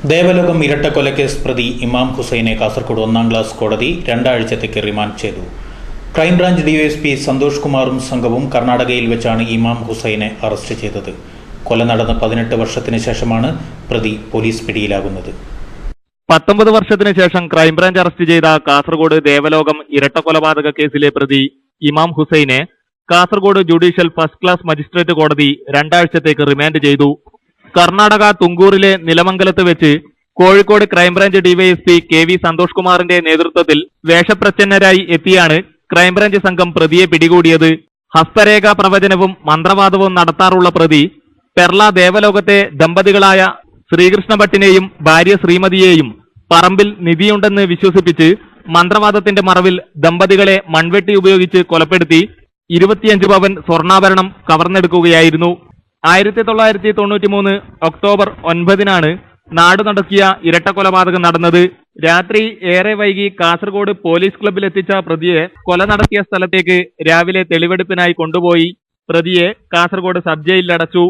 ദേവലോകം ഇരട്ടക്കൊലക്കേസ് പ്രതി ഇമാം ഹുസൈനെ കാസർഗോഡ് 1-ാം ക്ലാസ് കോടതി 2 ആഴ്ചത്തേക്ക് റിമാൻഡ് ചെയ്തു. ക്രൈംബ്രാഞ്ച് ഡിവൈഎസ്പി സന്തോഷ് കുമാറും സംഘവും കർണാടകയിൽ വെച്ചാണ് ഇമാം ഹുസൈനെ അറസ്റ്റ് ചെയ്തത്. കൊല നടന്ന 18 വർഷത്തിന് ശേഷമാണ് പ്രതി പോലീസ് പിടിയിലാകുന്നത്. 19 വർഷത്തിന് ശേഷം ക്രൈംബ്രാഞ്ച് അറസ്റ്റ് ചെയ്ത കാസർഗോഡ് ദേവലോകം ഇരട്ടക്കൊലപാതക കേസിലെ പ്രതി ഇമാം ഹുസൈനെ Kasaragod judicial first class magistrate കോടതി 2 ആഴ്ചത്തേക്ക് റിമാൻഡ് ചെയ്തു. കർണാടക തുങ്കൂറിലെ നിലമംഗലത്ത് വെച്ച് Kozhikode crime branch DYSP KV Santhosh കുമാറിന്റെ നേതൃത്വത്തിൽ വേഷപ്രച്ഛന്നരായി എത്തിയാണ് ക്രൈംബ്രാഞ്ച് സംഘം പ്രതിയെ പിടികൂടിയത്. ഹസ്തരേഖാ പ്രവചനവും മന്ത്രവാദവും നടത്താറുള്ള പ്രതി പെർള ദേവലോകത്തെ ദമ്പതികളായ ശ്രീകൃഷ്ണ ഭട്ടിനെയും ഭാര്യ ശ്രീമതിയെയും പറമ്പിൽ നിധിയുണ്ടെന്ന് വിശ്വസിപ്പിച്ച് മന്ത്രവാദത്തിന്റെ മറവിൽ ദമ്പതികളെ മൺവെട്ടി ഉപയോഗിച്ച് കൊലപ്പെടുത്തി 25 പവൻ സ്വർണ്ണാഭരണം കവർന്നെടുക്കുകയായിരുന്നു. 1993 ഒക്ടോബർ 9-നാണ് നാട് നടക്കിയ ഇരട്ടക്കൊലപാതകം നടന്നത്. രാത്രി ഏറെ വൈകി കാസർഗോഡ് പോലീസ് ക്ലബ്ബിലെത്തിച്ച പ്രതിയെ കൊല നടത്തിയ സ്ഥലത്തേക്ക് രാവിലെ തെളിവെടുപ്പിനായി കൊണ്ടുപോയി പ്രതിയെ കാസർഗോഡ് സബ് ജയിലിലടച്ചു.